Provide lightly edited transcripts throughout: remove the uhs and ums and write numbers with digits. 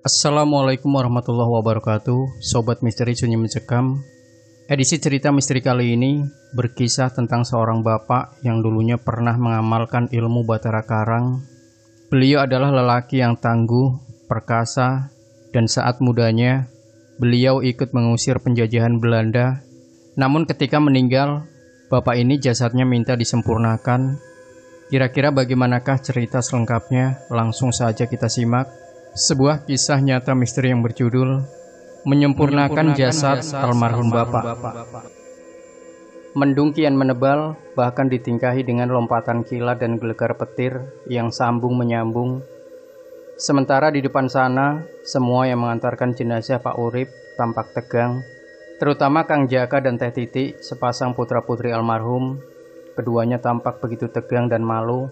Assalamualaikum warahmatullahi wabarakatuh, Sobat Misteri Sunyi Mencekam. Edisi cerita misteri kali ini berkisah tentang seorang bapak yang dulunya pernah mengamalkan ilmu Batara Karang. Beliau adalah lelaki yang tangguh, perkasa, dan saat mudanya beliau ikut mengusir penjajahan Belanda. Namun ketika meninggal, bapak ini jasadnya minta disempurnakan. Kira-kira bagaimanakah cerita selengkapnya? Langsung saja kita simak. Sebuah kisah nyata misteri yang berjudul Menyempurnakan Jasad Almarhum Bapak. Mendung kian menebal, bahkan ditingkahi dengan lompatan kilat dan gelegar petir yang sambung menyambung. Sementara di depan sana, semua yang mengantarkan jenazah Pak Urip tampak tegang, terutama Kang Jaka dan Teh Titik, sepasang putra-putri almarhum. Keduanya tampak begitu tegang dan malu.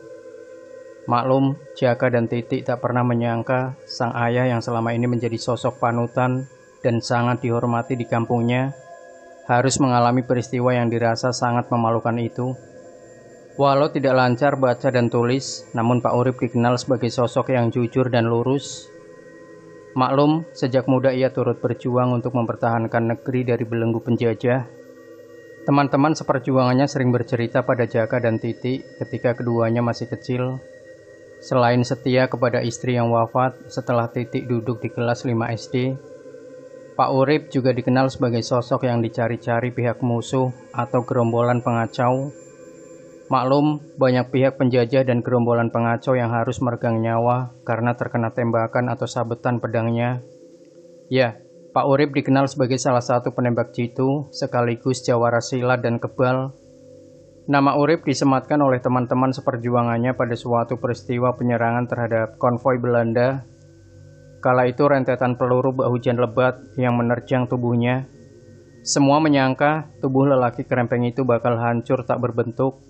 Maklum, Jaka dan Titik tak pernah menyangka sang ayah yang selama ini menjadi sosok panutan dan sangat dihormati di kampungnya harus mengalami peristiwa yang dirasa sangat memalukan itu. Walau tidak lancar baca dan tulis, namun Pak Urip dikenal sebagai sosok yang jujur dan lurus. Maklum, sejak muda ia turut berjuang untuk mempertahankan negeri dari belenggu penjajah. Teman-teman seperjuangannya sering bercerita pada Jaka dan Titik ketika keduanya masih kecil. Selain setia kepada istri yang wafat setelah Titik duduk di kelas 5 SD, Pak Urip juga dikenal sebagai sosok yang dicari-cari pihak musuh atau gerombolan pengacau. Maklum, banyak pihak penjajah dan gerombolan pengacau yang harus meregang nyawa karena terkena tembakan atau sabetan pedangnya. Ya, Pak Urip dikenal sebagai salah satu penembak jitu sekaligus jawara silat dan kebal. Nama Urip disematkan oleh teman-teman seperjuangannya pada suatu peristiwa penyerangan terhadap konvoi Belanda. Kala itu rentetan peluru bak hujan lebat yang menerjang tubuhnya. Semua menyangka tubuh lelaki kerempeng itu bakal hancur tak berbentuk.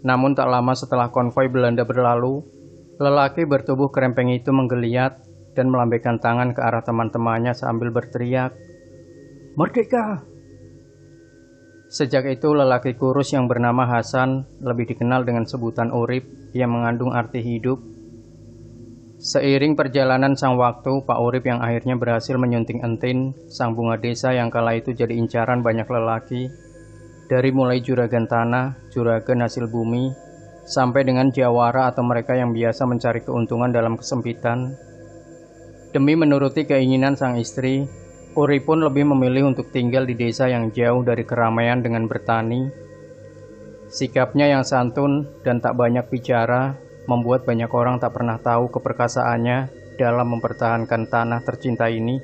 Namun tak lama setelah konvoi Belanda berlalu, lelaki bertubuh kerempeng itu menggeliat dan melambaikan tangan ke arah teman-temannya sambil berteriak, "Merdeka!" Sejak itu lelaki kurus yang bernama Hasan, lebih dikenal dengan sebutan Urip, yang mengandung arti hidup. Seiring perjalanan sang waktu, Pak Urip yang akhirnya berhasil menyunting Entin, sang bunga desa yang kala itu jadi incaran banyak lelaki, dari mulai juragan tanah, juragan hasil bumi, sampai dengan jawara atau mereka yang biasa mencari keuntungan dalam kesempitan. Demi menuruti keinginan sang istri, Urip pun lebih memilih untuk tinggal di desa yang jauh dari keramaian dengan bertani. Sikapnya yang santun dan tak banyak bicara membuat banyak orang tak pernah tahu keperkasaannya dalam mempertahankan tanah tercinta ini.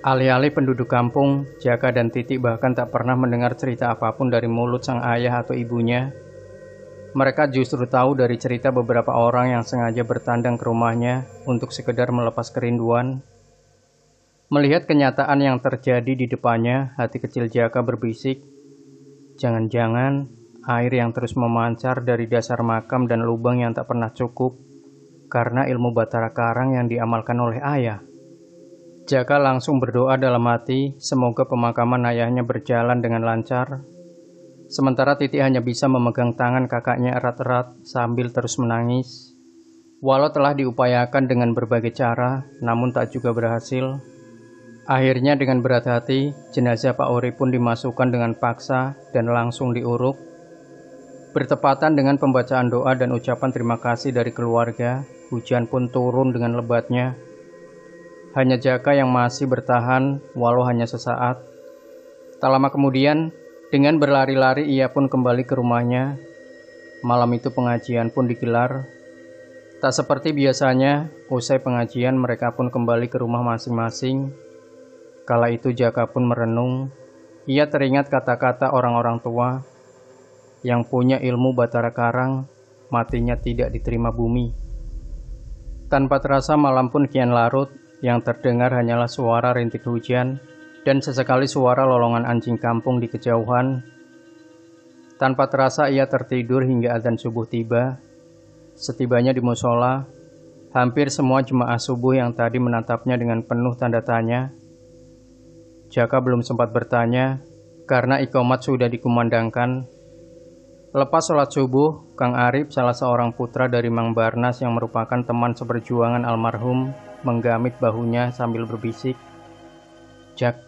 Alih-alih penduduk kampung, Jaka dan Titik bahkan tak pernah mendengar cerita apapun dari mulut sang ayah atau ibunya. Mereka justru tahu dari cerita beberapa orang yang sengaja bertandang ke rumahnya untuk sekedar melepas kerinduan. Melihat kenyataan yang terjadi di depannya, hati kecil Jaka berbisik, jangan-jangan air yang terus memancar dari dasar makam dan lubang yang tak pernah cukup karena ilmu Batara Karang yang diamalkan oleh ayah. Jaka langsung berdoa dalam hati, semoga pemakaman ayahnya berjalan dengan lancar. Sementara Titik hanya bisa memegang tangan kakaknya erat-erat sambil terus menangis. Walau telah diupayakan dengan berbagai cara, namun tak juga berhasil. Akhirnya dengan berat hati, jenazah Pak Urip pun dimasukkan dengan paksa dan langsung diuruk. Bertepatan dengan pembacaan doa dan ucapan terima kasih dari keluarga, hujan pun turun dengan lebatnya. Hanya Jaka yang masih bertahan, walau hanya sesaat. Tak lama kemudian, dengan berlari-lari ia pun kembali ke rumahnya. Malam itu pengajian pun digelar. Tak seperti biasanya, usai pengajian mereka pun kembali ke rumah masing-masing. Kala itu Jaka pun merenung, ia teringat kata-kata orang-orang tua, yang punya ilmu Batara Karang, matinya tidak diterima bumi. Tanpa terasa malam pun kian larut, yang terdengar hanyalah suara rintik hujan, dan sesekali suara lolongan anjing kampung di kejauhan. Tanpa terasa ia tertidur hingga azan subuh tiba. Setibanya di musola, hampir semua jemaah subuh yang tadi menatapnya dengan penuh tanda tanya. Jaka belum sempat bertanya, karena iqomat sudah dikumandangkan. Lepas sholat subuh, Kang Arif, salah seorang putra dari Mang Barnas yang merupakan teman seperjuangan almarhum, menggamit bahunya sambil berbisik, "Jak,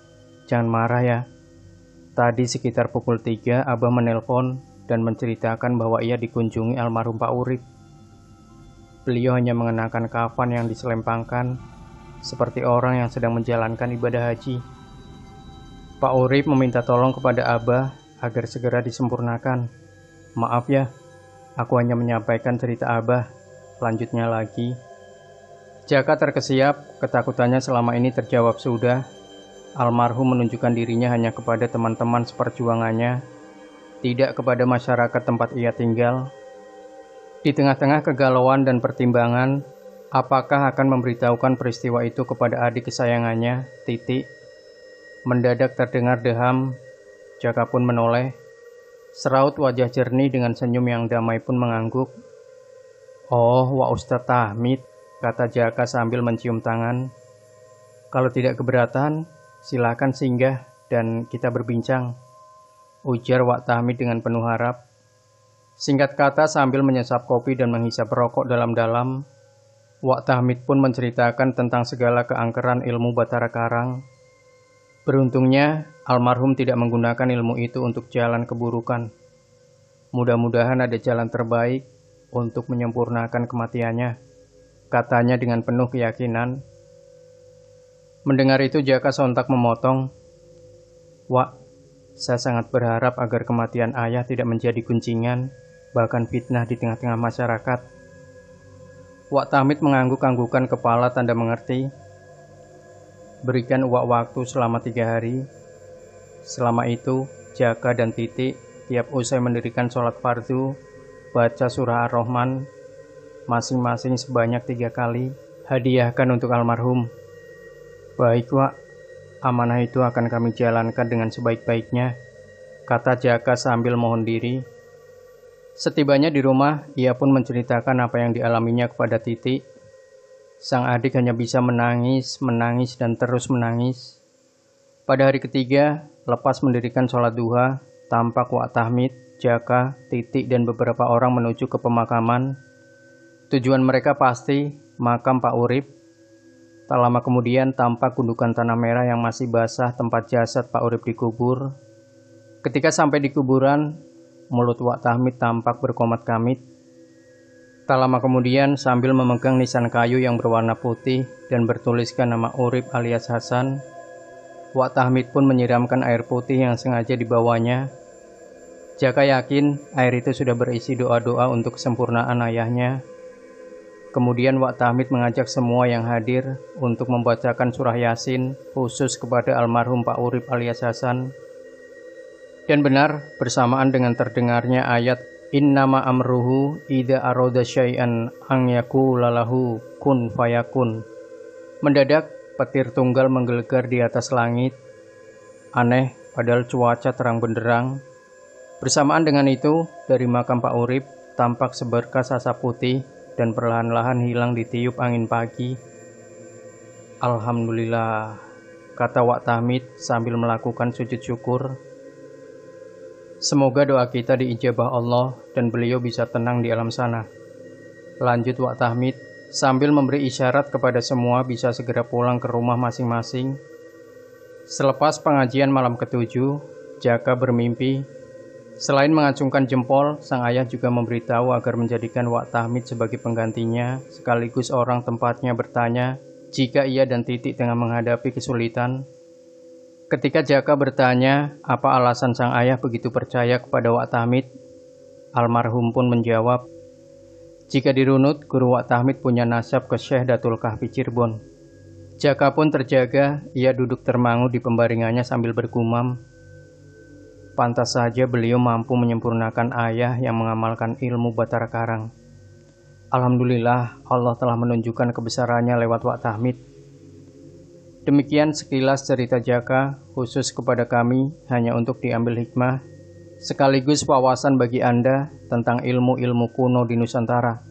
jangan marah ya. Tadi sekitar pukul 3 Abah menelpon dan menceritakan bahwa ia dikunjungi almarhum Pak Urip. Beliau hanya mengenakan kafan yang diselempangkan, seperti orang yang sedang menjalankan ibadah haji. Pak Urip meminta tolong kepada Abah agar segera disempurnakan. Maaf ya, aku hanya menyampaikan cerita Abah," lanjutnya lagi. Jaka terkesiap, ketakutannya selama ini terjawab sudah. Almarhum menunjukkan dirinya hanya kepada teman-teman seperjuangannya, tidak kepada masyarakat tempat ia tinggal. Di tengah-tengah kegalauan dan pertimbangan, apakah akan memberitahukan peristiwa itu kepada adik kesayangannya, Titik? Mendadak terdengar deham, Jaka pun menoleh. Seraut wajah jernih dengan senyum yang damai pun mengangguk. "Oh, Wak Ustadz Tahmid," kata Jaka sambil mencium tangan. "Kalau tidak keberatan, silakan singgah dan kita berbincang," ujar Wak Tahmid dengan penuh harap. Singkat kata sambil menyesap kopi dan menghisap rokok dalam-dalam, Wak Tahmid pun menceritakan tentang segala keangkeran ilmu Batara Karang. Beruntungnya, almarhum tidak menggunakan ilmu itu untuk jalan keburukan. Mudah-mudahan ada jalan terbaik untuk menyempurnakan kematiannya, katanya dengan penuh keyakinan. Mendengar itu Jaka sontak memotong, "Wak, saya sangat berharap agar kematian ayah tidak menjadi gunjingan, bahkan fitnah di tengah-tengah masyarakat." Wak Tahmid mengangguk-anggukan kepala tanda mengerti. "Berikan Wak waktu selama 3 hari. Selama itu, Jaka dan Titik tiap usai mendirikan sholat fardu, baca surah Ar-Rahman, masing-masing sebanyak 3 kali, hadiahkan untuk almarhum." "Baik Wak, amanah itu akan kami jalankan dengan sebaik-baiknya," kata Jaka sambil mohon diri. Setibanya di rumah, ia pun menceritakan apa yang dialaminya kepada Titik. Sang adik hanya bisa menangis, dan terus menangis. Pada hari ketiga, lepas mendirikan sholat duha, tampak Wak Tahmid, Jaka, Titik, dan beberapa orang menuju ke pemakaman. Tujuan mereka pasti makam Pak Urip. Tak lama kemudian tampak gundukan tanah merah yang masih basah tempat jasad Pak Urip dikubur. Ketika sampai di kuburan, mulut Wak Tahmid tampak berkomat-kamit. Tak lama kemudian, sambil memegang nisan kayu yang berwarna putih dan bertuliskan nama Urip alias Hasan, Wak Tahmid pun menyiramkan air putih yang sengaja dibawanya. Jaka yakin air itu sudah berisi doa-doa untuk kesempurnaan ayahnya. Kemudian Wak Tahmid mengajak semua yang hadir untuk membacakan surah Yasin khusus kepada almarhum Pak Urip alias Hasan. Dan benar, bersamaan dengan terdengarnya ayat "Innama amruhu idza arada syai'an an yaqula lahu kun fayakun." Mendadak petir tunggal menggelegar di atas langit. Aneh, padahal cuaca terang benderang. Bersamaan dengan itu, dari makam Pak Urip tampak seberkas asap putih dan perlahan-lahan hilang ditiup angin pagi. "Alhamdulillah," kata Wak Tahmid sambil melakukan sujud syukur. "Semoga doa kita diijabah Allah dan beliau bisa tenang di alam sana," lanjut Wak Tahmid sambil memberi isyarat kepada semua bisa segera pulang ke rumah masing-masing. Selepas pengajian malam ke-7, Jaka bermimpi. Selain mengacungkan jempol, sang ayah juga memberitahu agar menjadikan Wak Tahmid sebagai penggantinya, sekaligus orang tempatnya bertanya jika ia dan Titik tengah menghadapi kesulitan. Ketika Jaka bertanya apa alasan sang ayah begitu percaya kepada Wak Tahmid, almarhum pun menjawab, jika dirunut, guru Wak Tahmid punya nasab ke Syekh Datul Kahfi Cirebon. Jaka pun terjaga, ia duduk termangu di pembaringannya sambil bergumam. Pantas saja beliau mampu menyempurnakan ayah yang mengamalkan ilmu Batara Karang. Alhamdulillah, Allah telah menunjukkan kebesarannya lewat Wak Tahmid. Demikian sekilas cerita Jaka, khusus kepada kami, hanya untuk diambil hikmah, sekaligus wawasan bagi Anda tentang ilmu-ilmu kuno di Nusantara.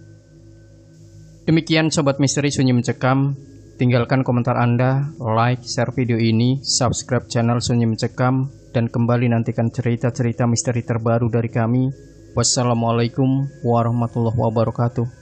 Demikian Sobat Misteri Sunyi Mencekam, tinggalkan komentar Anda, like, share video ini, subscribe channel Sunyi Mencekam, dan kembali nantikan cerita-cerita misteri terbaru dari kami. Wassalamualaikum warahmatullahi wabarakatuh.